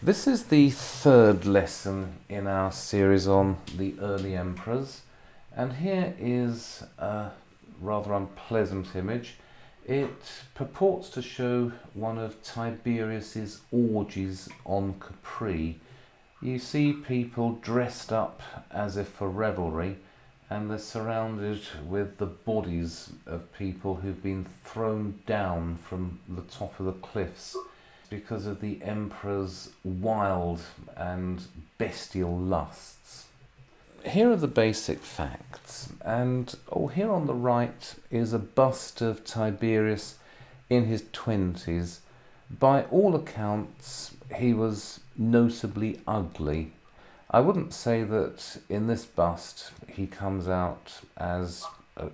This is the third lesson in our series on the early emperors, and here is a rather unpleasant image. It purports to show one of Tiberius's orgies on Capri. You see people dressed up as if for revelry, and they're surrounded with the bodies of people who've been thrown down from the top of the cliffs because of the emperor's wild and bestial lusts. Here are the basic facts, and here on the right is a bust of Tiberius in his 20s. By all accounts, he was notably ugly. I wouldn't say that in this bust he comes out as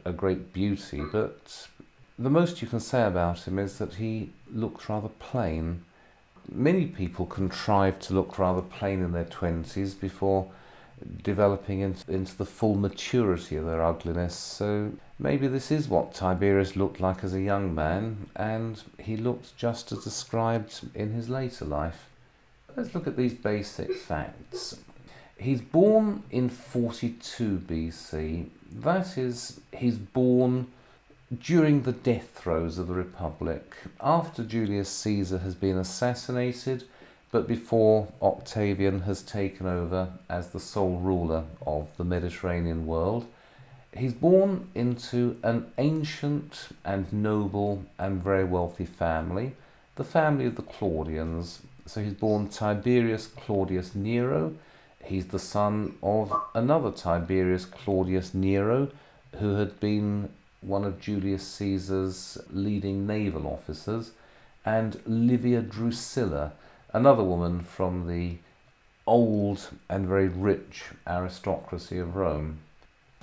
a great beauty, but the most you can say about him is that he looked rather plain. Many people contrive to look rather plain in their 20s before developing into the full maturity of their ugliness, so maybe this is what Tiberius looked like as a young man, and he looked just as described in his later life. Let's look at these basic facts. He's born in 42 BC. That is, he's born during the death throes of the Republic, after Julius Caesar has been assassinated, but before Octavian has taken over as the sole ruler of the Mediterranean world. He's born into an ancient and noble and very wealthy family, the family of the Claudians. So he's born Tiberius Claudius Nero. He's the son of another Tiberius Claudius Nero, who had been one of Julius Caesar's leading naval officers, and Livia Drusilla, another woman from the old and very rich aristocracy of Rome.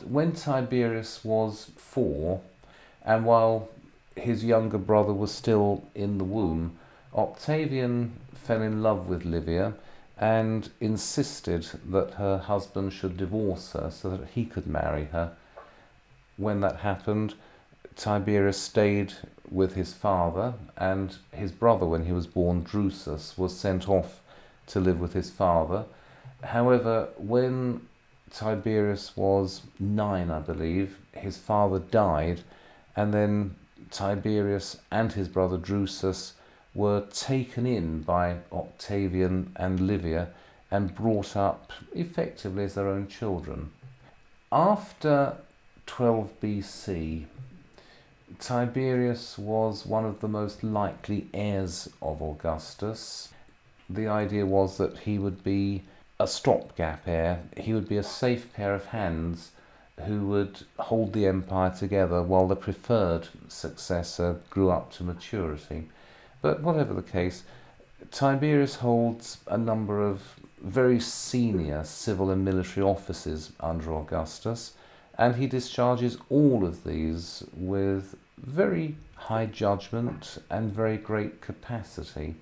When Tiberius was 4, and while his younger brother was still in the womb, Octavian fell in love with Livia and insisted that her husband should divorce her so that he could marry her. When that happened, Tiberius stayed with his father, and his brother, when he was born, Drusus, was sent off to live with his father. However, when Tiberius was 9, I believe, his father died, and then Tiberius and his brother Drusus were taken in by Octavian and Livia and brought up effectively as their own children. After 12 BC, Tiberius was one of the most likely heirs of Augustus. The idea was that he would be a stopgap heir. He would be a safe pair of hands who would hold the empire together while the preferred successor grew up to maturity. But whatever the case, Tiberius holds a number of very senior civil and military offices under Augustus, and he discharges all of these with very high judgment and very great capacity.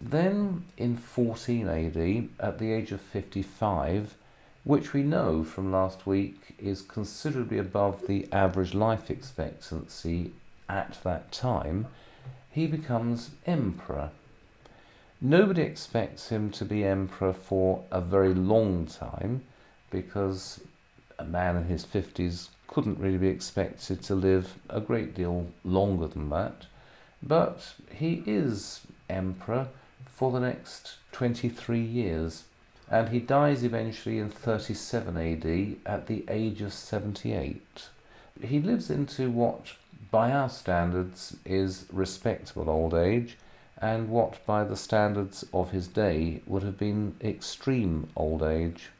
Then in 14 AD, at the age of 55, which we know from last week is considerably above the average life expectancy at that time, he becomes emperor. Nobody expects him to be emperor for a very long time, because a man in his 50s couldn't really be expected to live a great deal longer than that. But he is emperor for the next 23 years, and he dies eventually in 37 AD at the age of 78. He lives into what, by our standards, is respectable old age, and what, by the standards of his day, would have been extreme old age.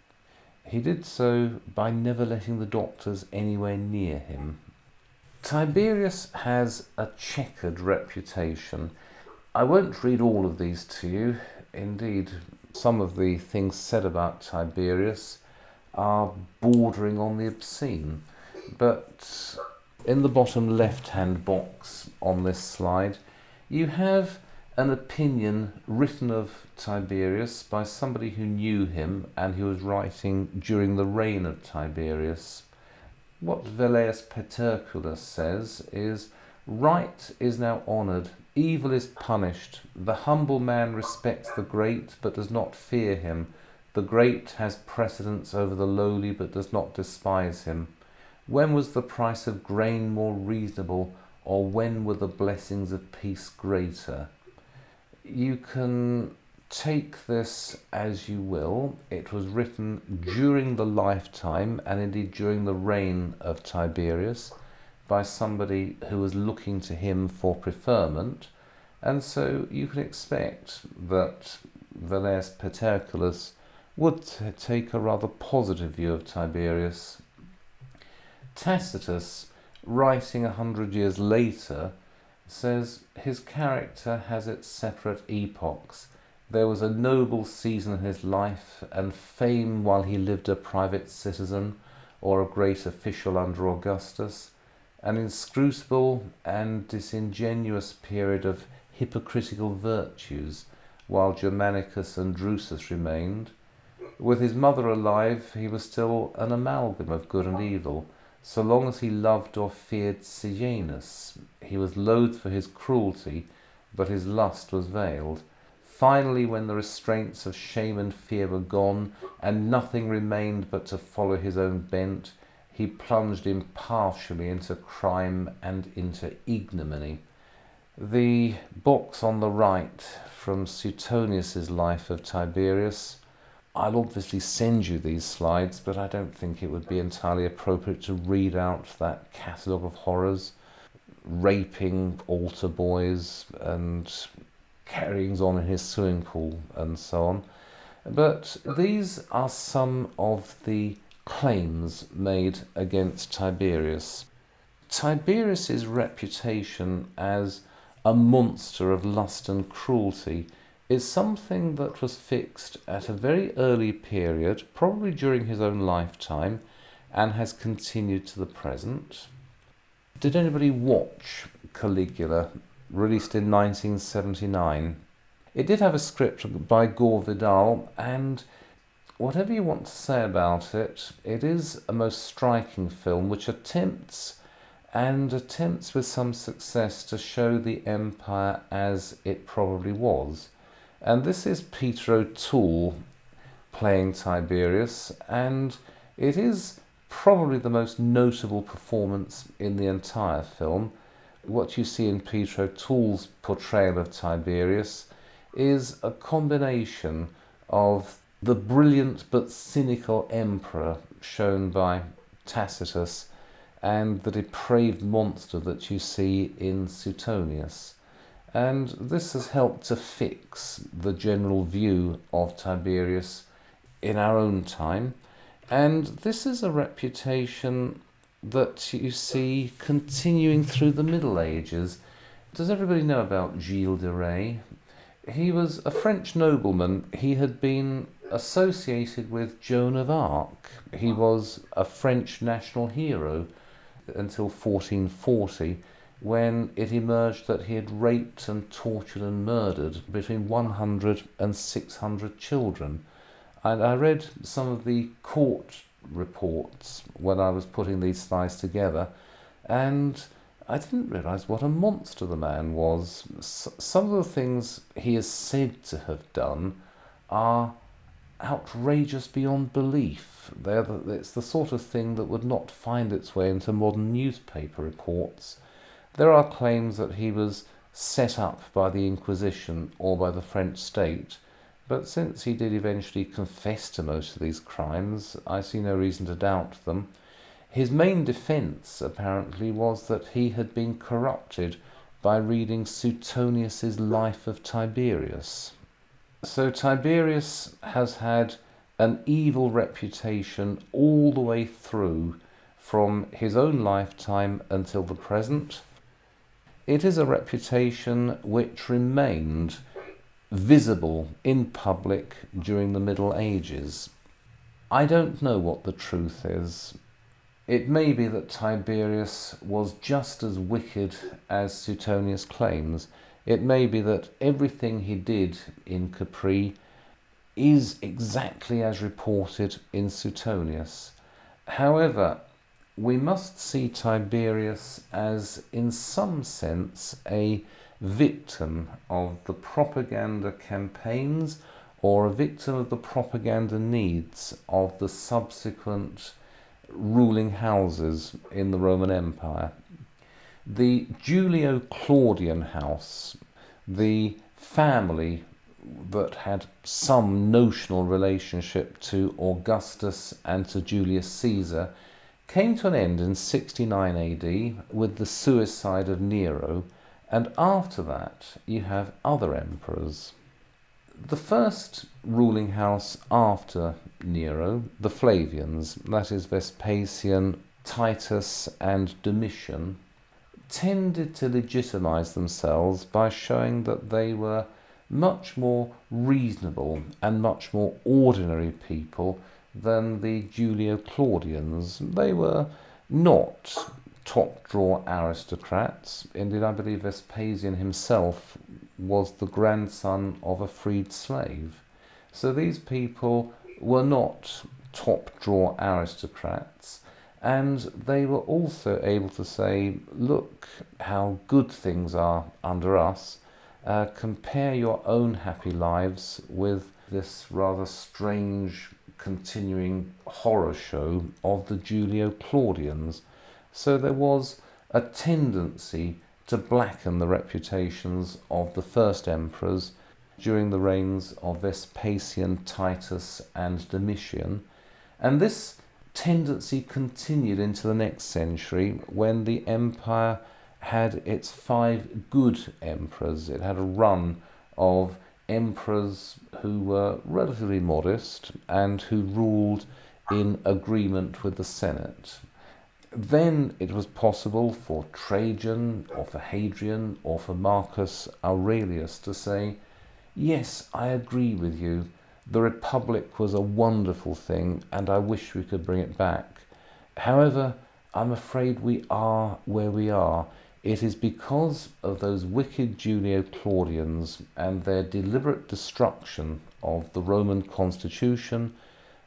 He did so by never letting the doctors anywhere near him. Tiberius has a checkered reputation. I won't read all of these to you. Indeed, some of the things said about Tiberius are bordering on the obscene. But in the bottom left-hand box on this slide, you have an opinion written of Tiberius by somebody who knew him and who was writing during the reign of Tiberius. What Velleius Paterculus says is, Right is now honoured, evil is punished. The humble man respects the great, but does not fear him. The great has precedence over the lowly, but does not despise him. When was the price of grain more reasonable, or when were the blessings of peace greater? You can take this as you will. It was written during the lifetime, and indeed during the reign of Tiberius, by somebody who was looking to him for preferment, and so you can expect that Velleius Paterculus would take a rather positive view of Tiberius. Tacitus, writing 100 years later, says his character has its separate epochs. There was a noble season in his life, and fame while he lived a private citizen or a great official under Augustus, an inscrutable and disingenuous period of hypocritical virtues while Germanicus and Drusus remained. With his mother alive, he was still an amalgam of good and evil, so long as he loved or feared Sejanus. He was loathed for his cruelty, but his lust was veiled. Finally, when the restraints of shame and fear were gone, and nothing remained but to follow his own bent, he plunged impartially into crime and into ignominy. The box on the right from Suetonius's life of Tiberius. I'll obviously send you these slides, but I don't think it would be entirely appropriate to read out that catalogue of horrors, raping altar boys and carryings on in his swimming pool and so on. But these are some of the claims made against Tiberius. Tiberius's reputation as a monster of lust and cruelty is something that was fixed at a very early period, probably during his own lifetime, and has continued to the present. Did anybody watch Caligula, released in 1979? It did have a script by Gore Vidal, and whatever you want to say about it, it is a most striking film which attempts with some success to show the empire as it probably was. And this is Peter O'Toole playing Tiberius, and it is probably the most notable performance in the entire film. What you see in Peter O'Toole's portrayal of Tiberius is a combination of the brilliant but cynical emperor shown by Tacitus and the depraved monster that you see in Suetonius. And this has helped to fix the general view of Tiberius in our own time. And this is a reputation that you see continuing through the Middle Ages. Does everybody know about Gilles de Rais? He was a French nobleman. He had been associated with Joan of Arc. He was a French national hero until 1440, when it emerged that he had raped and tortured and murdered between 100 and 600 children. And I read some of the court reports when I was putting these slides together, and I didn't realise what a monster the man was. Some of the things he is said to have done are outrageous beyond belief. It's the sort of thing that would not find its way into modern newspaper reports. There are claims that he was set up by the Inquisition or by the French state, but since he did eventually confess to most of these crimes, I see no reason to doubt them. His main defence, apparently, was that he had been corrupted by reading Suetonius's Life of Tiberius. So Tiberius has had an evil reputation all the way through from his own lifetime until the present. It is a reputation which remained visible in public during the Middle Ages. I don't know what the truth is. It may be that Tiberius was just as wicked as Suetonius claims. It may be that everything he did in Capri is exactly as reported in Suetonius. However, we must see Tiberius as, in some sense, a victim of the propaganda campaigns or a victim of the propaganda needs of the subsequent ruling houses in the Roman Empire. The Julio-Claudian house, the family that had some notional relationship to Augustus and to Julius Caesar, came to an end in 69 AD with the suicide of Nero, and after that you have other emperors. The first ruling house after Nero, the Flavians, that is Vespasian, Titus and Domitian, tended to legitimize themselves by showing that they were much more reasonable and much more ordinary people than the Julio-Claudians. They were not top-drawer aristocrats. Indeed, I believe Vespasian himself was the grandson of a freed slave. So these people were not top-drawer aristocrats, and they were also able to say, look how good things are under us. Compare your own happy lives with this rather strange continuing horror show of the Julio-Claudians. So there was a tendency to blacken the reputations of the first emperors during the reigns of Vespasian, Titus and Domitian, and this tendency continued into the next century when the empire had its 5 good emperors. It had a run of emperors who were relatively modest and who ruled in agreement with the Senate. Then it was possible for Trajan or for Hadrian or for Marcus Aurelius to say, yes, I agree with you, the Republic was a wonderful thing and I wish we could bring it back. However, I'm afraid we are where we are. It is because of those wicked Julio-Claudians and their deliberate destruction of the Roman constitution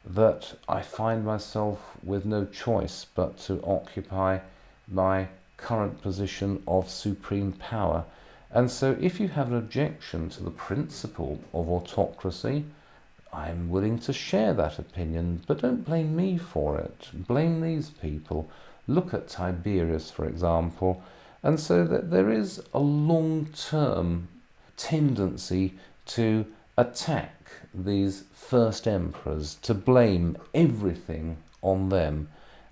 that I find myself with no choice but to occupy my current position of supreme power. And so if you have an objection to the principle of autocracy, I'm willing to share that opinion, but don't blame me for it. Blame these people. Look at Tiberius, for example. And so that there is a long-term tendency to attack these first emperors, to blame everything on them,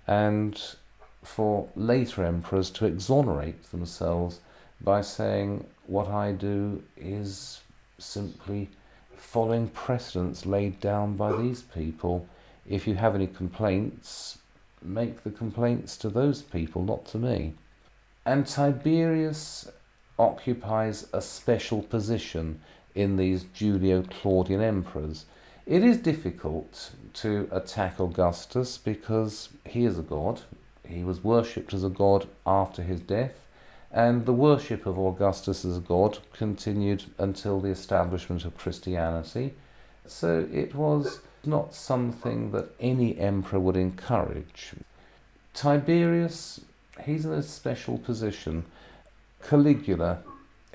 and for later emperors to exonerate themselves by saying, what I do is simply following precedents laid down by these people. If you have any complaints, make the complaints to those people, not to me. And Tiberius occupies a special position in these Julio-Claudian emperors. It is difficult to attack Augustus because he is a god. He was worshipped as a god after his death, and the worship of Augustus as a god continued until the establishment of Christianity. So it was not something that any emperor would encourage. Tiberius, he's in a special position. Caligula,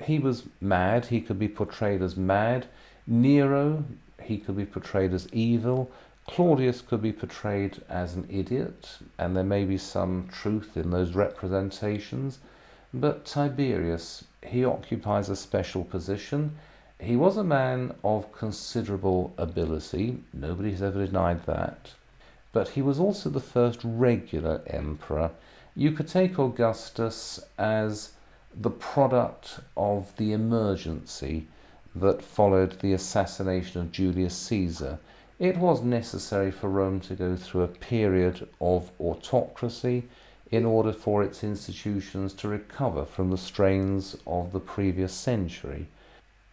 he was mad, he could be portrayed as mad. Nero, he could be portrayed as evil. Claudius could be portrayed as an idiot, and there may be some truth in those representations. But Tiberius, he occupies a special position. He was a man of considerable ability, nobody has ever denied that. But he was also the first regular emperor. You could take Augustus as the product of the emergency that followed the assassination of Julius Caesar. It was necessary for Rome to go through a period of autocracy in order for its institutions to recover from the strains of the previous century.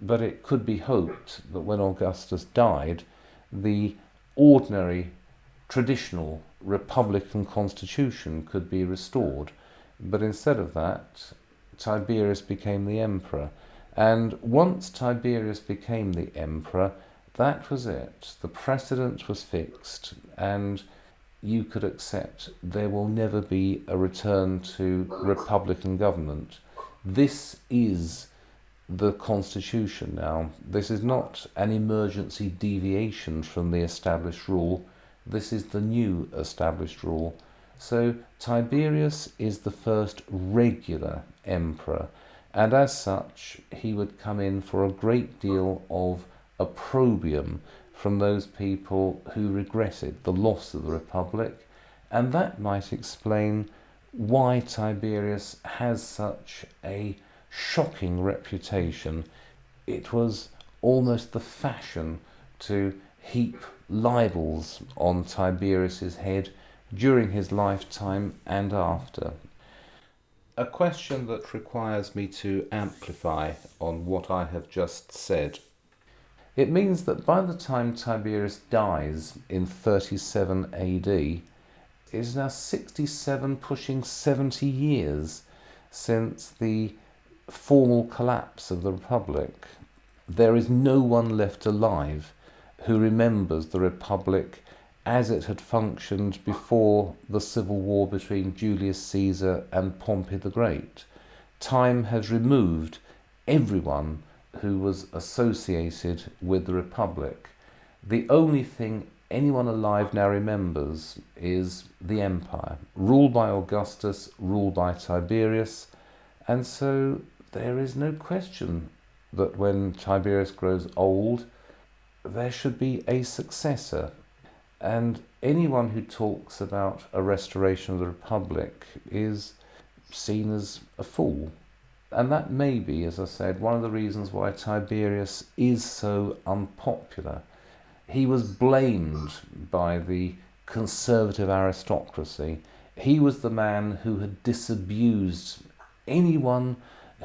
But it could be hoped that when Augustus died, the ordinary, traditional republican constitution could be restored. But instead of that, Tiberius became the emperor. And once Tiberius became the emperor, that was it. The precedent was fixed, and you could accept there will never be a return to republican government. This is the constitution now. This is not an emergency deviation from the established rule. This is the new established rule. So Tiberius is the first regular emperor, and as such he would come in for a great deal of opprobrium from those people who regretted the loss of the republic, and that might explain why Tiberius has such a shocking reputation. It was almost the fashion to heap libels on Tiberius's head during his lifetime and after. A question that requires me to amplify on what I have just said. It means that by the time Tiberius dies in 37 AD, it is now 67, pushing 70 years since the formal collapse of the Republic. There is no one left alive who remembers the Republic as it had functioned before the civil war between Julius Caesar and Pompey the Great. Time has removed everyone who was associated with the Republic. The only thing anyone alive now remembers is the empire, ruled by Augustus, ruled by Tiberius, and so there is no question that when Tiberius grows old, there should be a successor. And anyone who talks about a restoration of the Republic is seen as a fool. And that may be, as I said, one of the reasons why Tiberius is so unpopular. He was blamed by the conservative aristocracy. He was the man who had disabused anyone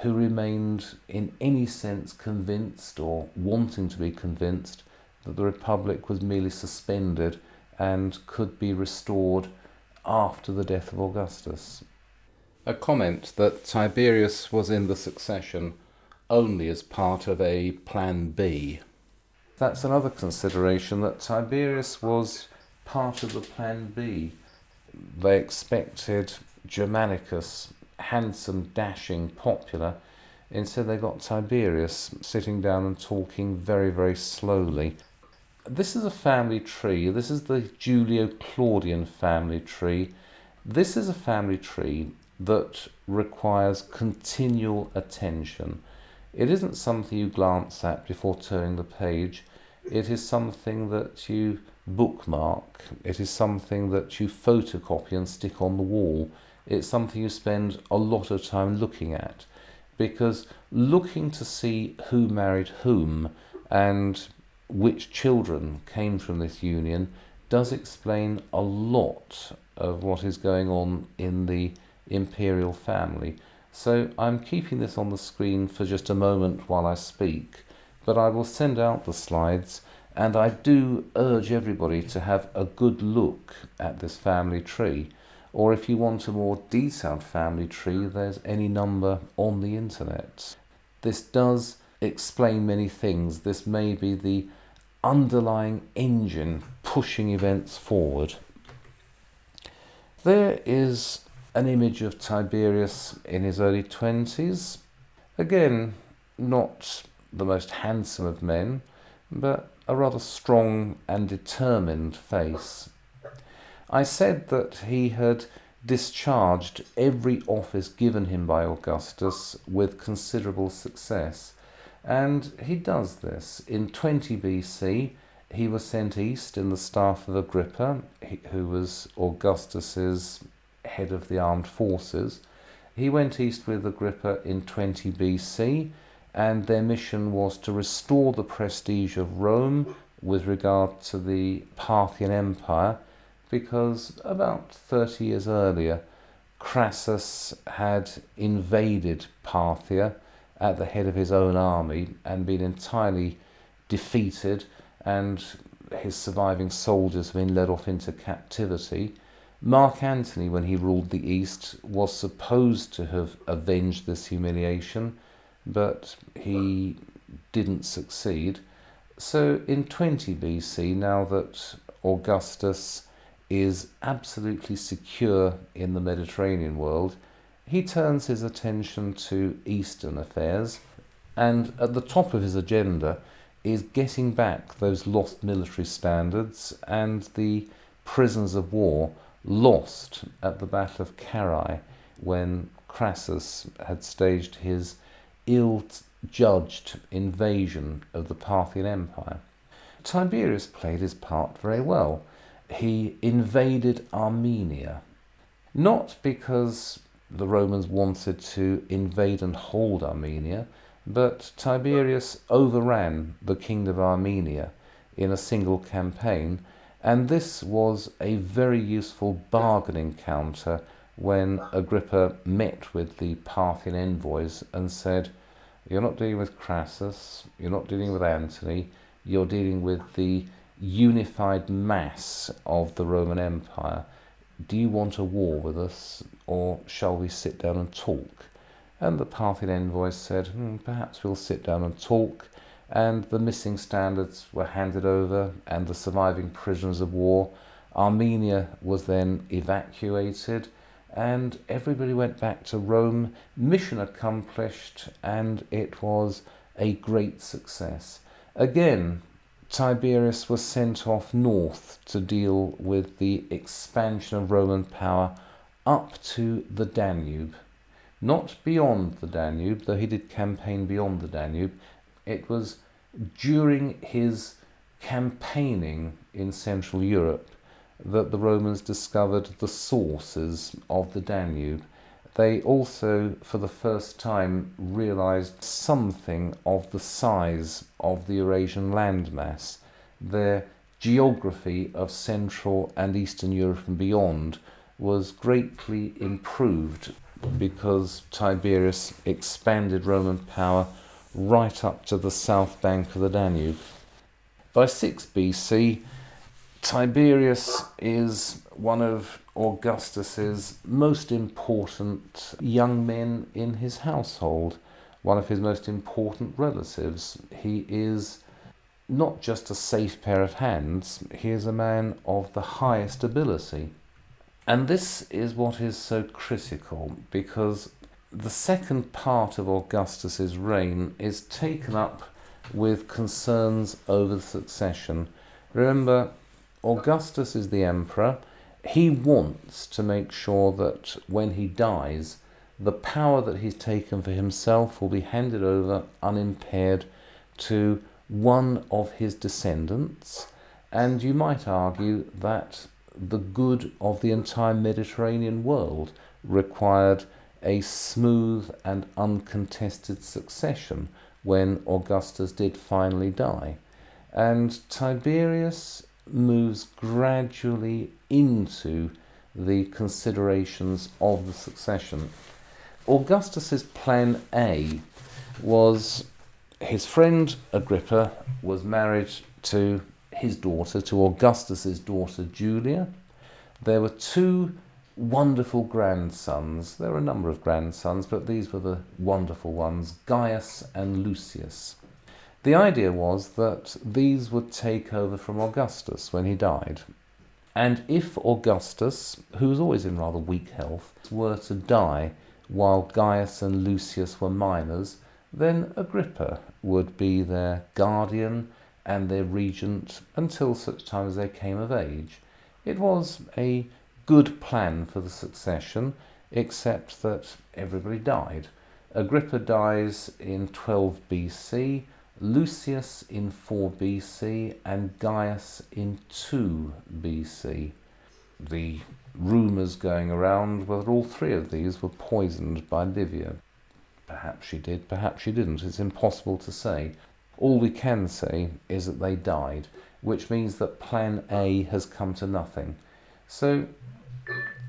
who remained in any sense convinced or wanting to be convinced that the Republic was merely suspended and could be restored after the death of Augustus. A comment that Tiberius was in the succession only as part of a Plan B. That's another consideration, that Tiberius was part of the Plan B. They expected Germanicus, handsome, dashing, popular. Instead they got Tiberius sitting down and talking very, very slowly. This is a family tree. This is the Julio-Claudian family tree. This is a family tree that requires continual attention. It isn't something you glance at before turning the page. It is something that you bookmark. It is something that you photocopy and stick on the wall. It's something you spend a lot of time looking at, because looking to see who married whom and which children came from this union does explain a lot of what is going on in the imperial family. So I'm keeping this on the screen for just a moment while I speak, but I will send out the slides, and I do urge everybody to have a good look at this family tree. Or if you want a more detailed family tree, there's any number on the internet. This does explain many things. This may be the underlying engine pushing events forward. There is an image of Tiberius in his early 20s. Again, not the most handsome of men, but a rather strong and determined face. I said that he had discharged every office given him by Augustus with considerable success, and he does this. In 20 BC, he was sent east in the staff of Agrippa, who was Augustus's head of the armed forces. He went east with Agrippa in 20 BC, and their mission was to restore the prestige of Rome with regard to the Parthian Empire, because about 30 years earlier, Crassus had invaded Parthia at the head of his own army and been entirely defeated, and his surviving soldiers have been led off into captivity. Mark Antony, when he ruled the East, was supposed to have avenged this humiliation, but he didn't succeed. So in 20 BC, now that Augustus is absolutely secure in the Mediterranean world, he turns his attention to Eastern affairs, and at the top of his agenda is getting back those lost military standards and the prisoners of war lost at the Battle of Carrhae, when Crassus had staged his ill-judged invasion of the Parthian Empire. Tiberius played his part very well. He invaded Armenia, not because the Romans wanted to invade and hold Armenia, but Tiberius overran the kingdom of Armenia in a single campaign, and this was a very useful bargaining counter when Agrippa met with the Parthian envoys and said, "You're not dealing with Crassus, you're not dealing with Antony, you're dealing with the unified mass of the Roman Empire. Do you want a war with us, or shall we sit down and talk?" And the Parthian envoys said, perhaps we'll sit down and talk, and the missing standards were handed over and the surviving prisoners of war. Armenia was then evacuated and everybody went back to Rome, mission accomplished, and it was a great success. Again, Tiberius was sent off north to deal with the expansion of Roman power up to the Danube. Not beyond the Danube, though he did campaign beyond the Danube. It was during his campaigning in Central Europe that the Romans discovered the sources of the Danube. They also, for the first time, realized something of the size of the Eurasian landmass. Their geography of Central and Eastern Europe and beyond was greatly improved because Tiberius expanded Roman power right up to the south bank of the Danube. By 6 BC, Tiberius is one of Augustus's most important young men in his household, one of his most important relatives. He is not just a safe pair of hands, he is a man of the highest ability. And this is what is so critical, because the second part of Augustus's reign is taken up with concerns over the succession. Remember, Augustus is the emperor. He wants to make sure that when he dies, the power that he's taken for himself will be handed over unimpaired to one of his descendants. And you might argue that the good of the entire Mediterranean world required a smooth and uncontested succession when Augustus did finally die. And Tiberius moves gradually into the considerations of the succession. Augustus's plan A was his friend Agrippa was married to his daughter, to Augustus's daughter Julia. There were 2 wonderful grandsons. There were a number of grandsons, but these were the wonderful ones, Gaius and Lucius. The idea was that these would take over from Augustus when he died. And if Augustus, who was always in rather weak health, were to die while Gaius and Lucius were minors, then Agrippa would be their guardian and their regent until such time as they came of age. It was a good plan for the succession, except that everybody died. Agrippa dies in 12 BC, Lucius in 4 BC, and Gaius in 2 BC. The rumours going around were that all 3 of these were poisoned by Livia. Perhaps she did, perhaps she didn't. It's impossible to say. All we can say is that they died, which means that plan A has come to nothing. So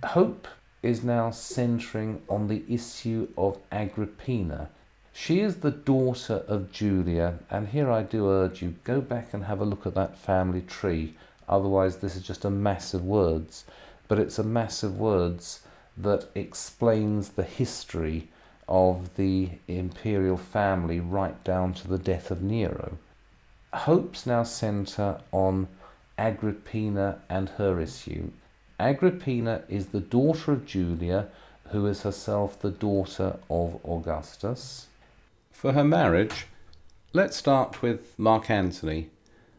hope is now centering on the issue of Agrippina. She is the daughter of Julia, and here I do urge you, go back and have a look at that family tree. Otherwise this is just a mass of words, but it's a mass of words that explains the history of the imperial family right down to the death of Nero. Hopes now centre on Agrippina and her issue. Agrippina is the daughter of Julia, who is herself the daughter of Augustus. For her marriage, let's start with Mark Antony.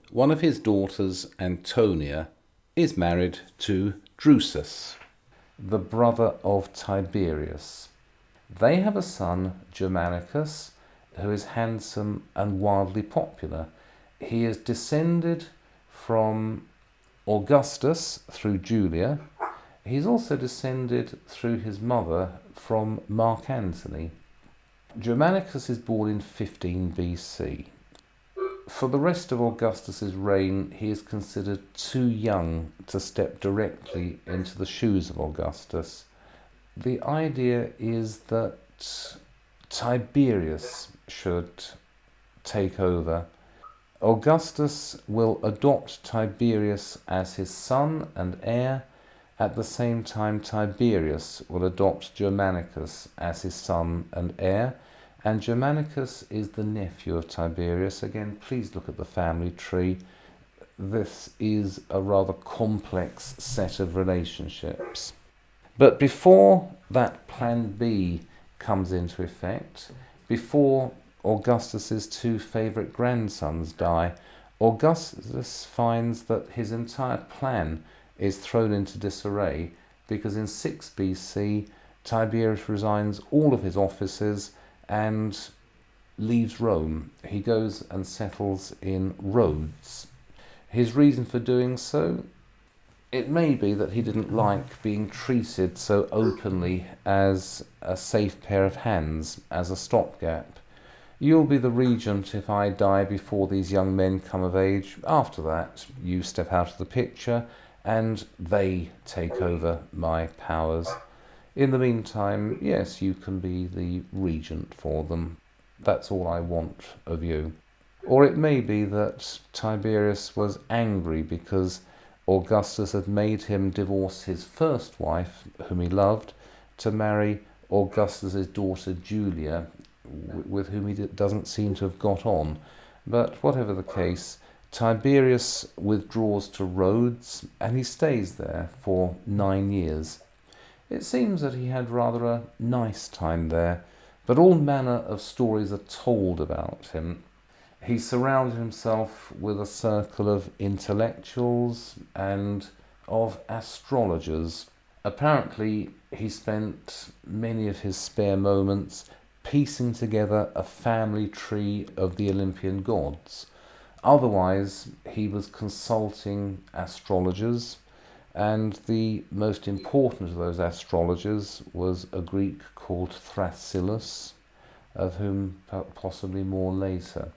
One of his daughters, Antonia, is married to Drusus, the brother of Tiberius. They have a son, Germanicus, who is handsome and wildly popular. He is descended from Augustus through Julia. He's also descended through his mother from Mark Antony. Germanicus is born in 15 BC. For the rest of Augustus's reign, he is considered too young to step directly into the shoes of Augustus. The idea is that Tiberius should take over. Augustus will adopt Tiberius as his son and heir. At the same time, Tiberius will adopt Germanicus as his son and heir. And Germanicus is the nephew of Tiberius. Again, please look at the family tree. This is a rather complex set of relationships. But before that plan B comes into effect, before Augustus's two favourite grandsons die, Augustus finds that his entire plan is thrown into disarray because in 6 BC, Tiberius resigns all of his offices and leaves Rome. He goes and settles in Rhodes. His reason for doing so, it may be that he didn't like being treated so openly as a safe pair of hands, as a stopgap. You'll be the regent if I die before these young men come of age. After that, you step out of the picture and they take over my powers. In the meantime, yes, you can be the regent for them. That's all I want of you. Or it may be that Tiberius was angry because Augustus had made him divorce his first wife, whom he loved, to marry Augustus's daughter Julia, with whom he doesn't seem to have got on. But whatever the case, Tiberius withdraws to Rhodes and he stays there for 9 years. It seems that he had rather a nice time there, but all manner of stories are told about him. He surrounded himself with a circle of intellectuals and of astrologers. Apparently, he spent many of his spare moments piecing together a family tree of the Olympian gods. Otherwise, he was consulting astrologers, and the most important of those astrologers was a Greek called Thrasyllus, of whom possibly more later.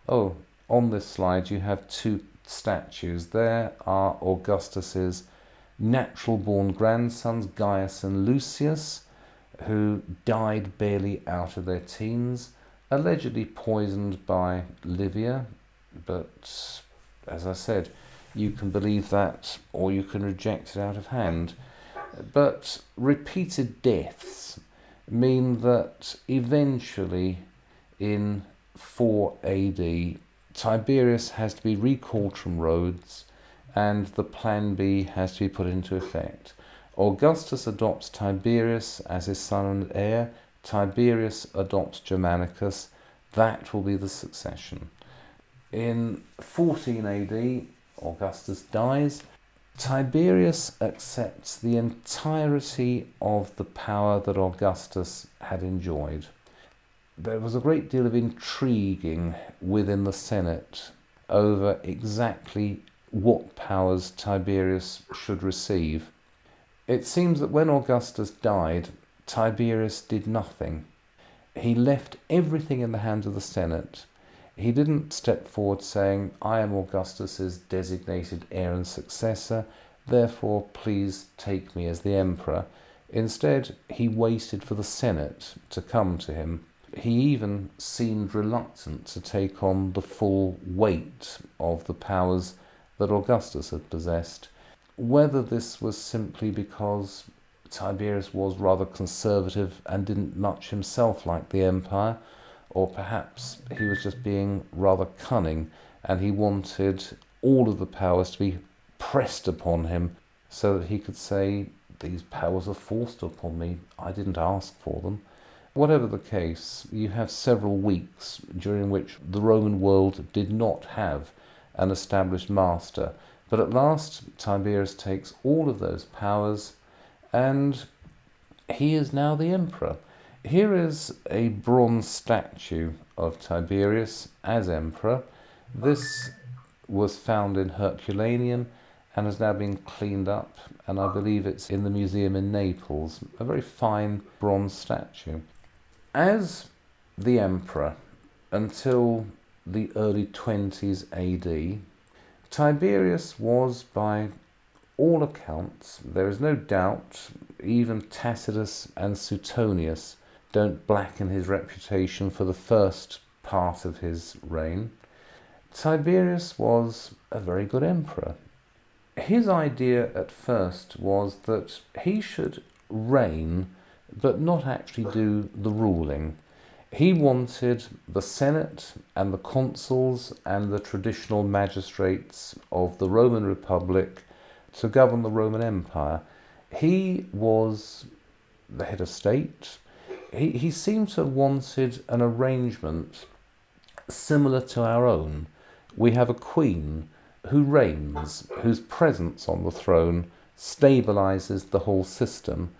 Oh, on this slide you have 2 statues. There are Augustus's natural-born grandsons, Gaius and Lucius, who died barely out of their teens, allegedly poisoned by Livia, but as I said, you can believe that or you can reject it out of hand. But repeated deaths mean that eventually in 4 AD, Tiberius has to be recalled from Rhodes and the plan B has to be put into effect. Augustus adopts Tiberius as his son and heir. Tiberius adopts Germanicus. That will be the succession. In 14 AD, Augustus dies. Tiberius accepts the entirety of the power that Augustus had enjoyed. There was a great deal of intriguing within the Senate over exactly what powers Tiberius should receive. It seems that when Augustus died, Tiberius did nothing. He left everything in the hands of the Senate. He didn't step forward saying, I am Augustus's designated heir and successor, therefore please take me as the emperor. Instead, he waited for the Senate to come to him. He even seemed reluctant to take on the full weight of the powers that Augustus had possessed. Whether this was simply because Tiberius was rather conservative and didn't much himself like the empire, or perhaps he was just being rather cunning and he wanted all of the powers to be pressed upon him so that he could say, these powers are forced upon me, I didn't ask for them. Whatever the case, you have several weeks during which the Roman world did not have an established master. But at last, Tiberius takes all of those powers, and he is now the emperor. Here is a bronze statue of Tiberius as emperor. This was found in Herculaneum and has now been cleaned up, and I believe it's in the museum in Naples, a very fine bronze statue. As the emperor until the early 20s AD, Tiberius was, by all accounts, there is no doubt, even Tacitus and Suetonius don't blacken his reputation for the first part of his reign. Tiberius was a very good emperor. His idea at first was that he should reign but not actually do the ruling. He wanted the Senate and the consuls and the traditional magistrates of the Roman Republic to govern the Roman Empire. He was the head of state. He seemed to have wanted an arrangement similar to our own. We have a queen who reigns, whose presence on the throne stabilizes the whole system,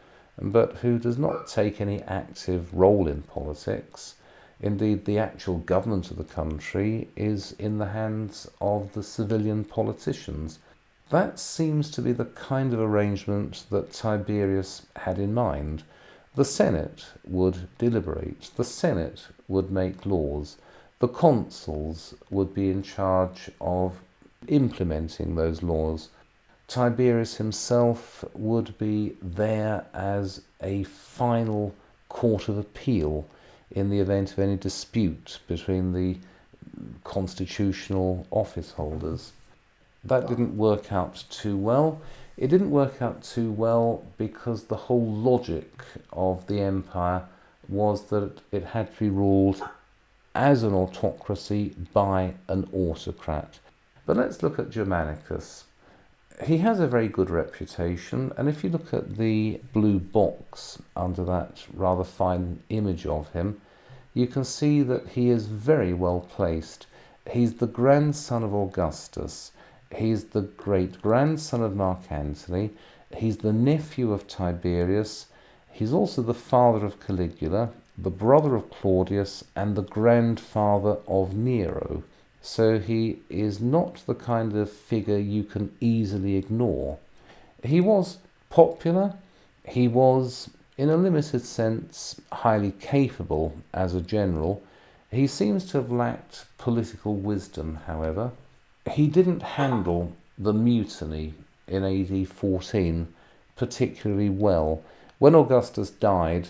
but who does not take any active role in politics. Indeed, the actual government of the country is in the hands of the civilian politicians. That seems to be the kind of arrangement that Tiberius had in mind. The Senate would deliberate, the Senate would make laws, the consuls would be in charge of implementing those laws. Tiberius himself would be there as a final court of appeal in the event of any dispute between the constitutional office holders. That didn't work out too well. It didn't work out too well because the whole logic of the empire was that it had to be ruled as an autocracy by an autocrat. But let's look at Germanicus. He has a very good reputation, and if you look at the blue box under that rather fine image of him, you can see that he is very well placed. He's the grandson of Augustus. He's the great-grandson of Mark Antony. He's the nephew of Tiberius. He's also the father of Caligula, the brother of Claudius, and the grandfather of Nero. So he is not the kind of figure you can easily ignore. He was popular. He was, in a limited sense, highly capable as a general. He seems to have lacked political wisdom, however. He didn't handle the mutiny in AD 14 particularly well. When Augustus died,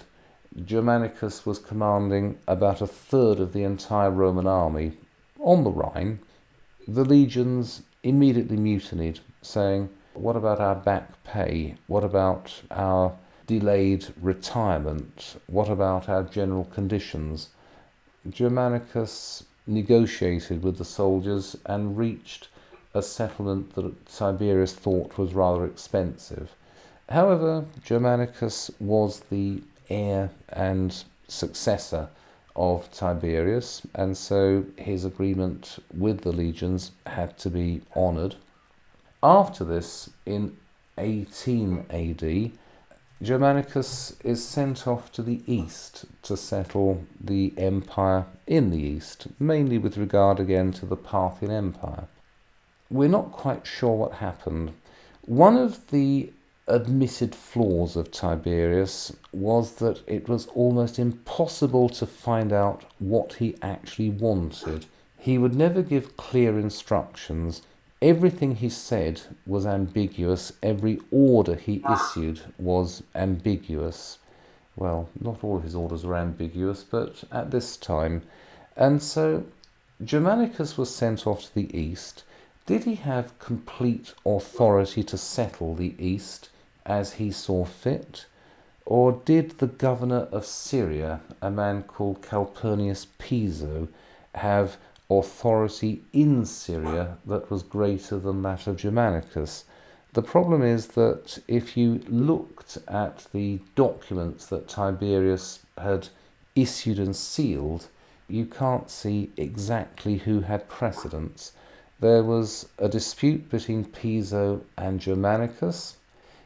Germanicus was commanding about a third of the entire Roman army on the Rhine. The legions immediately mutinied, saying, what about our back pay? What about our delayed retirement? What about our general conditions? Germanicus negotiated with the soldiers and reached a settlement that Tiberius thought was rather expensive. However, Germanicus was the heir and successor of Tiberius, and so his agreement with the legions had to be honoured. After this, in 18 AD, Germanicus is sent off to the east to settle the empire in the east, mainly with regard again to the Parthian Empire. We're not quite sure what happened. One of the admitted flaws of Tiberius was that it was almost impossible to find out what he actually wanted. He would never give clear instructions. Everything he said was ambiguous. Every order he issued was ambiguous. Well, not all of his orders were ambiguous, but at this time. And so Germanicus was sent off to the east. Did he have complete authority to settle the east as he saw fit? Or did the governor of Syria, a man called Calpurnius Piso, have authority in Syria that was greater than that of Germanicus? The problem is that if you looked at the documents that Tiberius had issued and sealed, you can't see exactly who had precedence. There was a dispute between Piso and Germanicus.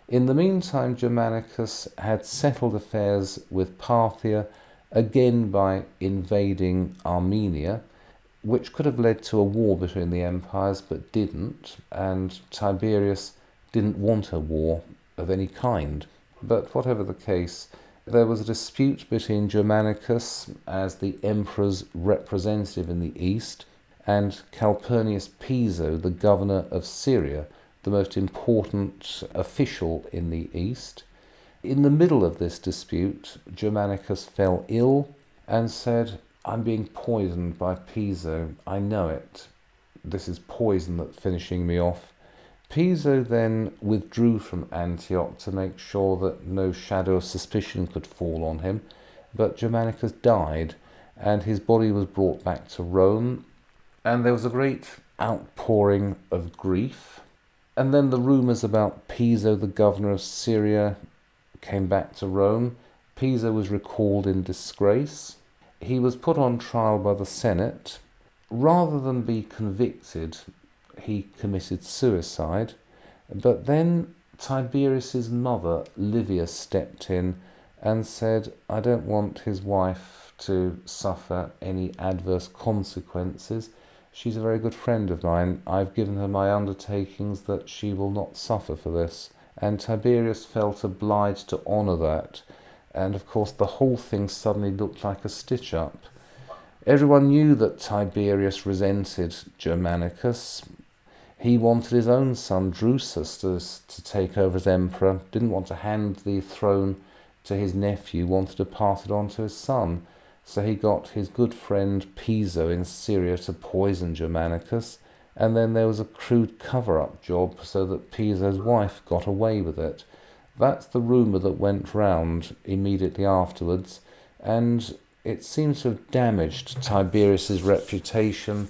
In the meantime, Germanicus had settled affairs with Parthia, again by invading Armenia, which could have led to a war between the empires but didn't, and Tiberius didn't want a war of any kind. But whatever the case, there was a dispute between Germanicus as the emperor's representative in the east and Calpurnius Piso, the governor of Syria, the most important official in the east. In the middle of this dispute, Germanicus fell ill and said, "I'm being poisoned by Piso. I know it. This is poison that's finishing me off." Piso then withdrew from Antioch to make sure that no shadow of suspicion could fall on him, but Germanicus died, and his body was brought back to Rome, and there was a great outpouring of grief. And then the rumours about Piso, the governor of Syria, came back to Rome. Piso was recalled in disgrace. He was put on trial by the Senate. Rather than be convicted, he committed suicide. But then Tiberius's mother, Livia, stepped in and said, "I don't want his wife to suffer any adverse consequences. She's a very good friend of mine. I've given her my undertakings that she will not suffer for this." And Tiberius felt obliged to honour that. And of course the whole thing suddenly looked like a stitch-up. Everyone knew that Tiberius resented Germanicus. He wanted his own son Drusus to take over as emperor, didn't want to hand the throne to his nephew, wanted to pass it on to his son. So he got his good friend Piso in Syria to poison Germanicus, and then there was a crude cover-up job so that Piso's wife got away with it. That's the rumour that went round immediately afterwards, and it seems to have damaged Tiberius's reputation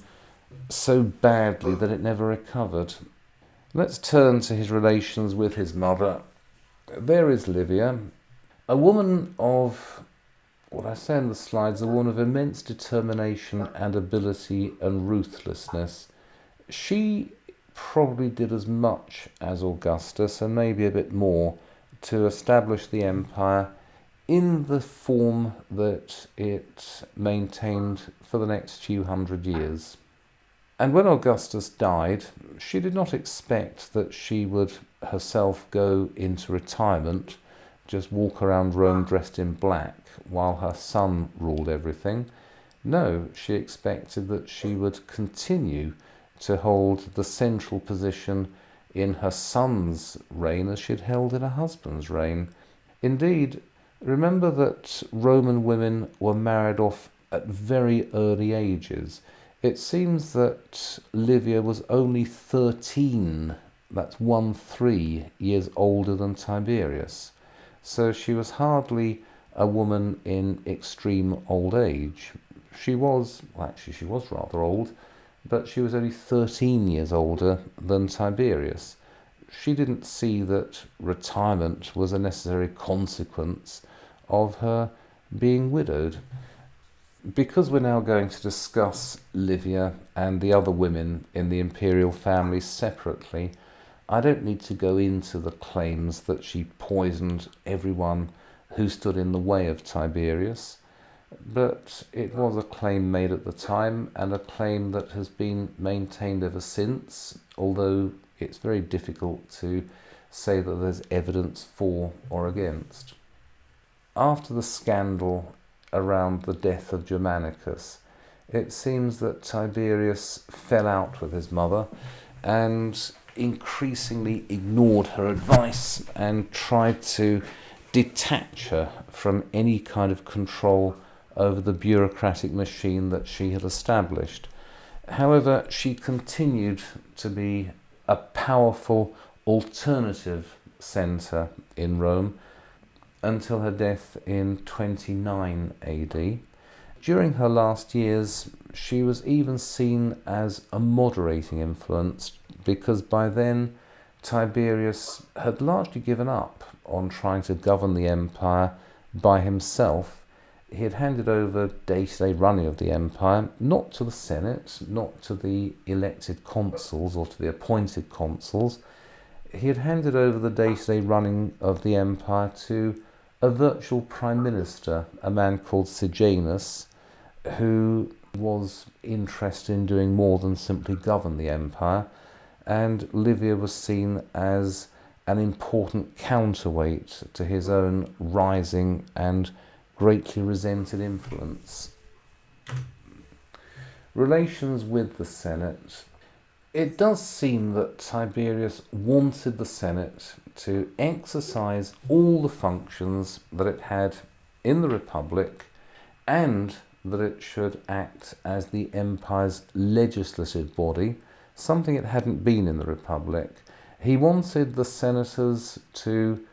so badly that it never recovered. Let's turn to his relations with his mother. There is Livia, a woman of, what I say in the slides, a woman of immense determination and ability and ruthlessness. She probably did as much as Augustus, and maybe a bit more, to establish the empire in the form that it maintained for the next few hundred years. And when Augustus died, she did not expect that she would herself go into retirement, just walk around Rome dressed in black while her son ruled everything. No, she expected that she would continue to hold the central position in her son's reign as she had held in her husband's reign. Indeed, remember that Roman women were married off at very early ages. It seems that Livia was only 13, that's 13 years older than Tiberius. So she was hardly a woman in extreme old age. She was rather old, but she was only 13 years older than Tiberius. She didn't see that retirement was a necessary consequence of her being widowed. Because we're now going to discuss Livia and the other women in the imperial family separately, I don't need to go into the claims that she poisoned everyone who stood in the way of Tiberius, but it was a claim made at the time and a claim that has been maintained ever since, although it's very difficult to say that there's evidence for or against. After the scandal around the death of Germanicus, it seems that Tiberius fell out with his mother and increasingly ignored her advice and tried to detach her from any kind of control over the bureaucratic machine that she had established. However, she continued to be a powerful alternative centre in Rome until her death in 29 AD. During her last years, she was even seen as a moderating influence, because by then Tiberius had largely given up on trying to govern the empire by himself. He had handed over day-to-day running of the empire, not to the Senate, not to the elected consuls or to the appointed consuls. He had handed over the day-to-day running of the empire to a virtual prime minister, a man called Sejanus, who was interested in doing more than simply govern the empire, and Livia was seen as an important counterweight to his own rising and greatly resented influence. Relations with the Senate. It does seem that Tiberius wanted the Senate to exercise all the functions that it had in the Republic, and that it should act as the empire's legislative body, something it hadn't been in the Republic. He wanted the senators to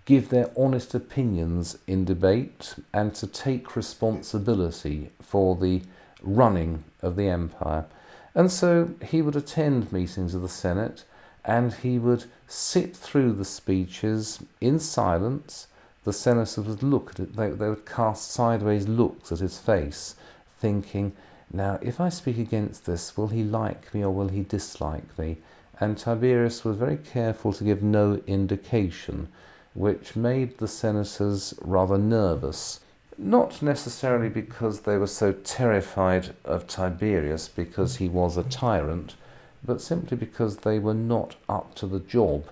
give their honest opinions in debate and to take responsibility for the running of the empire. And so he would attend meetings of the Senate, and he would sit through the speeches in silence. The senators would look at it, they would cast sideways looks at his face, thinking, now if I speak against this, will he like me or will he dislike me? And Tiberius was very careful to give no indication, which made the senators rather nervous. Not necessarily because they were so terrified of Tiberius because he was a tyrant, but simply because they were not up to the job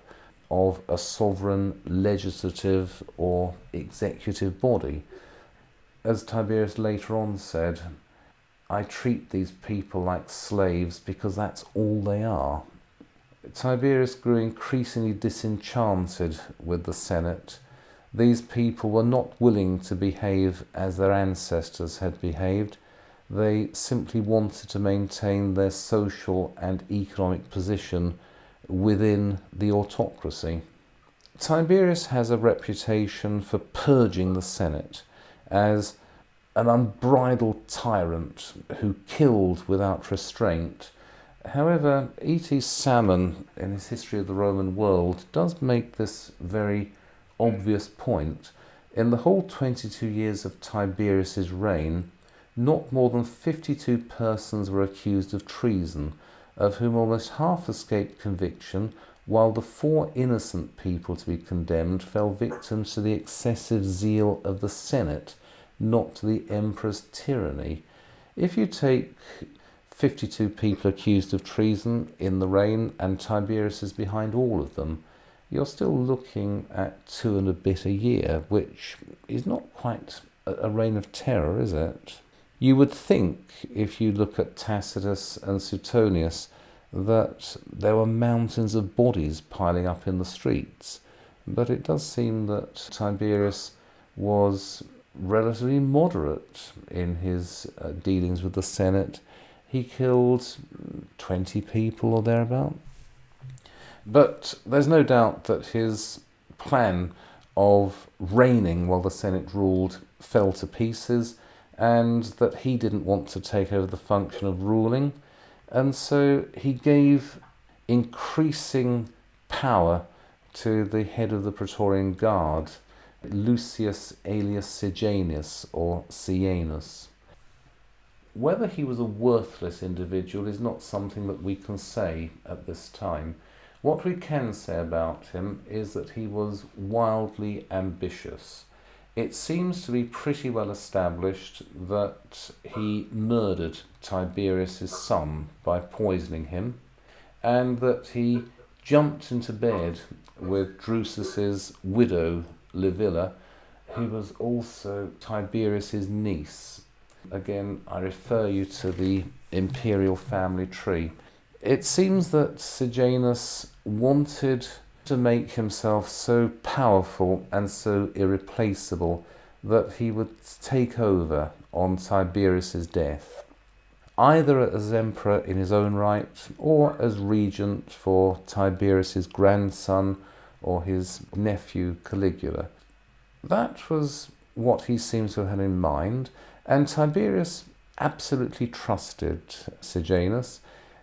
of a sovereign legislative or executive body. As Tiberius later on said, I treat these people like slaves because that's all they are. Tiberius grew increasingly disenchanted with the Senate. These people were not willing to behave as their ancestors had behaved. They simply wanted to maintain their social and economic position within the autocracy. Tiberius has a reputation for purging the Senate as an unbridled tyrant who killed without restraint. However, E.T. Salmon, in his History of the Roman World, does make this very obvious point. In the whole 22 years of Tiberius's reign, not more than 52 persons were accused of treason, of whom almost half escaped conviction, while the 4 innocent people to be condemned fell victims to the excessive zeal of the Senate, not to the emperor's tyranny. If you take 52 people accused of treason in the reign, and Tiberius is behind all of them, you're still looking at 2 and a bit a year, which is not quite a reign of terror, is it? You would think, if you look at Tacitus and Suetonius, that there were mountains of bodies piling up in the streets, but it does seem that Tiberius was relatively moderate in his dealings with the Senate. He killed 20 people or thereabout. But there's no doubt that his plan of reigning while the Senate ruled fell to pieces, and that he didn't want to take over the function of ruling, and so he gave increasing power to the head of the Praetorian Guard, Lucius Aelius Sejanus, or Sienus. Whether he was a worthless individual is not something that we can say at this time. What we can say about him is that he was wildly ambitious. It seems to be pretty well established that he murdered Tiberius's son by poisoning him, and that he jumped into bed with Drusus's widow, Livilla, who was also Tiberius's niece. Again, I refer you to the imperial family tree. It seems that Sejanus wanted to make himself so powerful and so irreplaceable that he would take over on Tiberius's death, either as emperor in his own right or as regent for Tiberius's grandson or his nephew Caligula. That was what he seems to have had in mind, and Tiberius absolutely trusted Sejanus.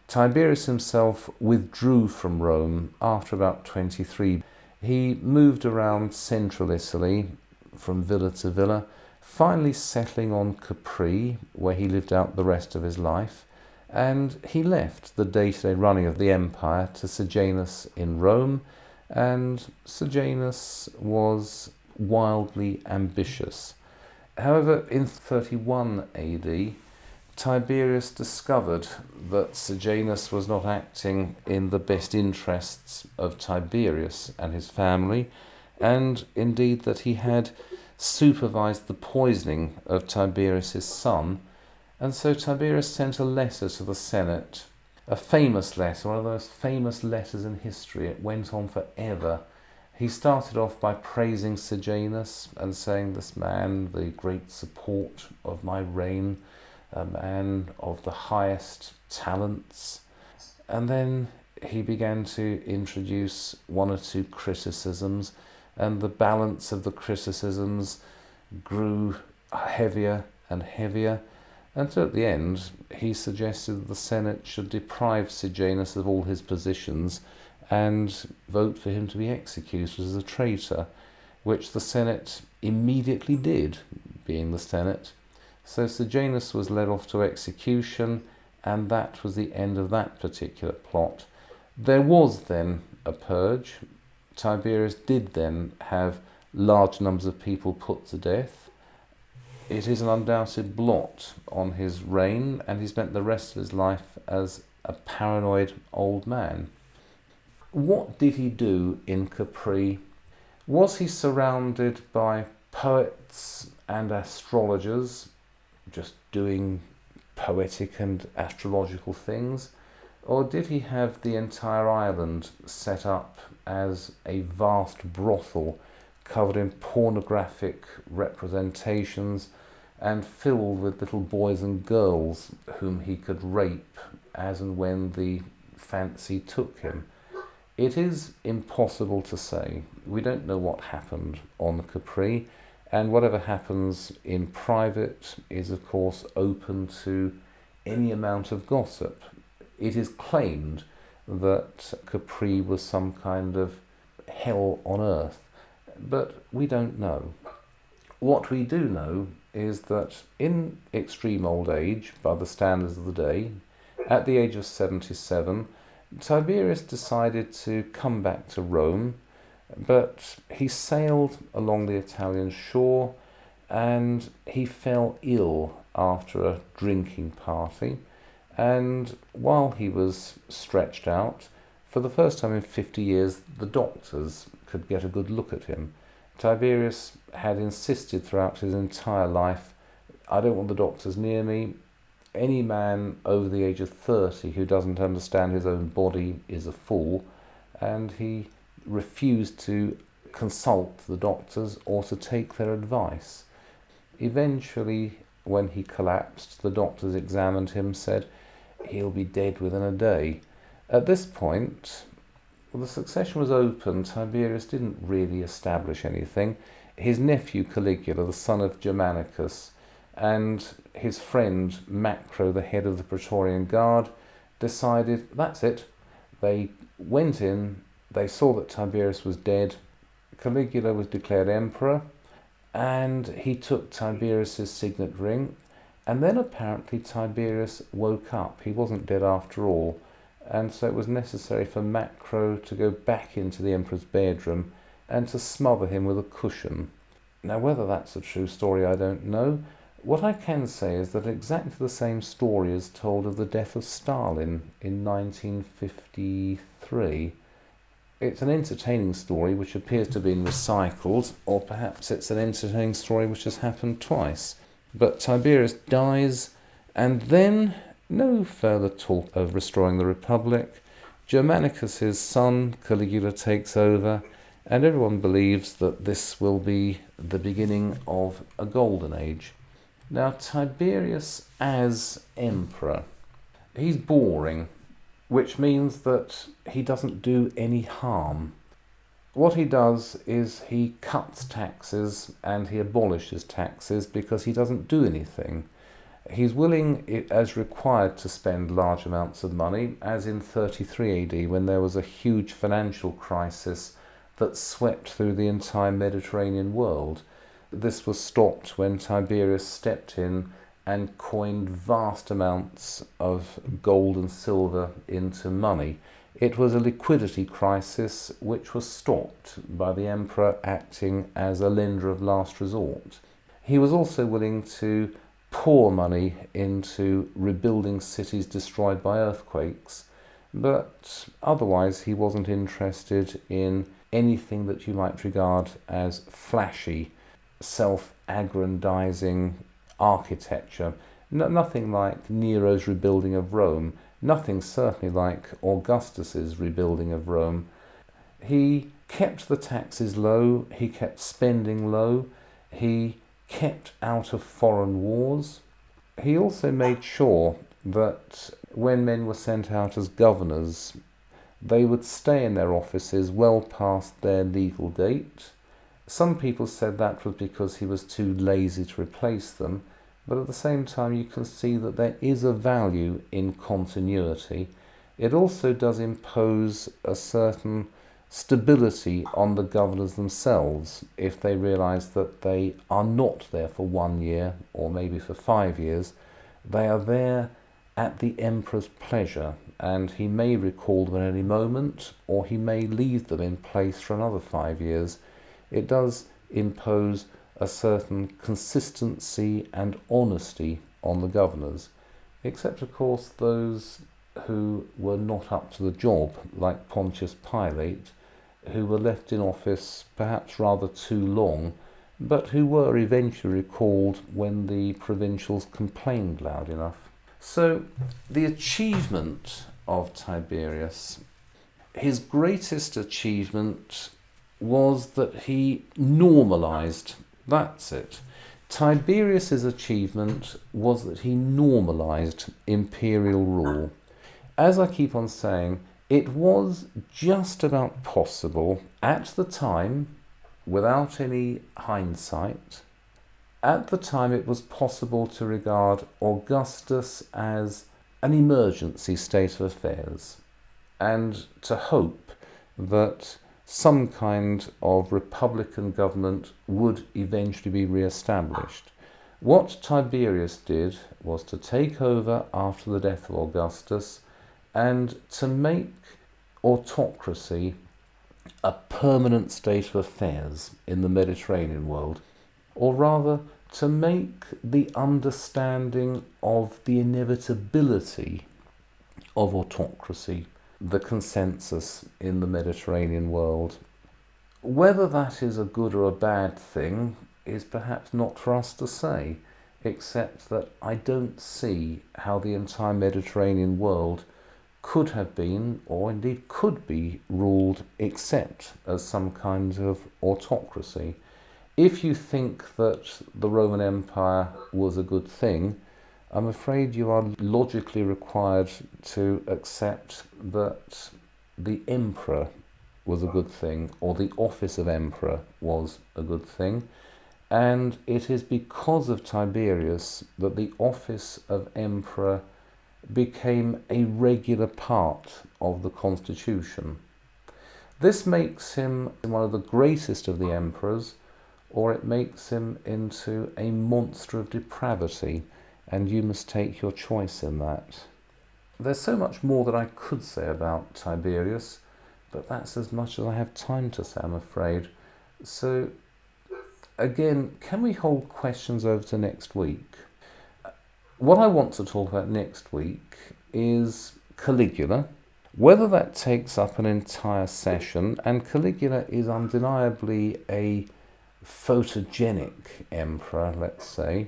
Tiberius himself withdrew from Rome after about 23. He moved around central Italy from villa to villa, finally settling on Capri, where he lived out the rest of his life, and he left the day-to-day running of the empire to Sejanus in Rome, and Sejanus was wildly ambitious. However, in 31 AD, Tiberius discovered that Sejanus was not acting in the best interests of Tiberius and his family, and indeed that he had supervised the poisoning of Tiberius's son, and so Tiberius sent a letter to the Senate, a famous letter, one of the most famous letters in history. It went on forever. He started off by praising Sejanus and saying, "This man, the great support of my reign, a man of the highest talents." And then he began to introduce one or two criticisms, and the balance of the criticisms grew heavier and heavier, until at the end he suggested that the Senate should deprive Sejanus of all his positions and vote for him to be executed as a traitor, which the Senate immediately did, being the Senate. So Sejanus was led off to execution, and that was the end of that particular plot. There was then a purge. Tiberius did then have large numbers of people put to death. It is an undoubted blot on his reign, and he spent the rest of his life as a paranoid old man. What did he do in Capri? Was he surrounded by poets and astrologers, just doing poetic and astrological things? Or did he have the entire island set up as a vast brothel covered in pornographic representations and filled with little boys and girls whom he could rape as and when the fancy took him? It is impossible to say. We don't know what happened on Capri, and whatever happens in private is of course open to any amount of gossip. It is claimed that Capri was some kind of hell on earth, but we don't know. What we do know is that in extreme old age, by the standards of the day, at the age of 77, Tiberius decided to come back to Rome, but he sailed along the Italian shore and he fell ill after a drinking party, and while he was stretched out, for the first time in 50 years, the doctors could get a good look at him. Tiberius had insisted throughout his entire life, "I don't want the doctors near me. Any man over the age of 30 who doesn't understand his own body is a fool," and he refused to consult the doctors or to take their advice. Eventually, when he collapsed, the doctors examined him, said, "He'll be dead within a day." At this point, the succession was open. Tiberius didn't really establish anything. His nephew Caligula, the son of Germanicus, and his friend Macro, the head of the Praetorian Guard, decided, that's it. They went in, they saw that Tiberius was dead, Caligula was declared emperor, and he took Tiberius's signet ring, and then apparently Tiberius woke up. He wasn't dead after all, and so it was necessary for Macro to go back into the emperor's bedroom and to smother him with a cushion. Now, whether that's a true story, I don't know. What I can say is that exactly the same story is told of the death of Stalin in 1953. It's an entertaining story which appears to have been recycled, or perhaps it's an entertaining story which has happened twice. But Tiberius dies, and then no further talk of restoring the Republic. Germanicus' son, Caligula, takes over, and everyone believes that this will be the beginning of a golden age. Now, Tiberius as emperor, he's boring, which means that he doesn't do any harm. What he does is he cuts taxes and he abolishes taxes because he doesn't do anything. He's willing, as required, to spend large amounts of money, as in 33 AD, when there was a huge financial crisis that swept through the entire Mediterranean world. This was stopped when Tiberius stepped in and coined vast amounts of gold and silver into money. It was a liquidity crisis which was stopped by the emperor acting as a lender of last resort. He was also willing to pour money into rebuilding cities destroyed by earthquakes, but otherwise he wasn't interested in anything that you might regard as flashy, self-aggrandizing architecture. Nothing like Nero's rebuilding of Rome, nothing certainly like Augustus's rebuilding of Rome. He kept the taxes low, he kept spending low, he kept out of foreign wars. He also made sure that when men were sent out as governors, they would stay in their offices well past their legal date. Some people said that was because he was too lazy to replace them, but at the same time you can see that there is a value in continuity. It also does impose a certain stability on the governors themselves if they realise that they are not there for 1 year or maybe for 5 years. They are there at the emperor's pleasure, and he may recall them at any moment, or he may leave them in place for another 5 years. It does impose a certain consistency and honesty on the governors, except of course those who were not up to the job, like Pontius Pilate, who were left in office perhaps rather too long, but who were eventually recalled when the provincials complained loud enough. So the achievement of Tiberius, his greatest achievement was that he normalised. That's it. Tiberius's achievement was that he normalised imperial rule. As I keep on saying, it was just about possible at the time, without any hindsight. At the time it was possible to regard Augustus as an emergency state of affairs and to hope that some kind of republican government would eventually be re-established. What Tiberius did was to take over after the death of Augustus and to make autocracy a permanent state of affairs in the Mediterranean world, or rather to make the understanding of the inevitability of autocracy the consensus in the Mediterranean world. Whether that is a good or a bad thing is perhaps not for us to say, except that I don't see how the entire Mediterranean world could have been, or indeed could be, ruled except as some kind of autocracy. If you think that the Roman Empire was a good thing, I'm afraid you are logically required to accept that the emperor was a good thing, or the office of emperor was a good thing, and it is because of Tiberius that the office of emperor became a regular part of the constitution. This makes him one of the greatest of the emperors, or it makes him into a monster of depravity, and you must take your choice in that. There's so much more that I could say about Tiberius, but that's as much as I have time to say, I'm afraid. So, again, can we hold questions over to next week? What I want to talk about next week is Caligula, whether that takes up an entire session, and Caligula is undeniably a photogenic emperor, let's say.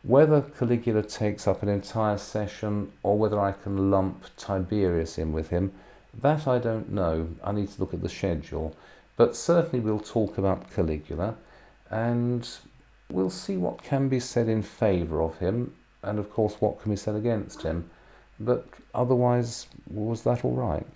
Whether Caligula takes up an entire session or whether I can lump Tiberius in with him, that I don't know. I need to look at the schedule. But certainly we'll talk about Caligula, and we'll see what can be said in favour of him, and of course what can be said against him. But otherwise, was that all right?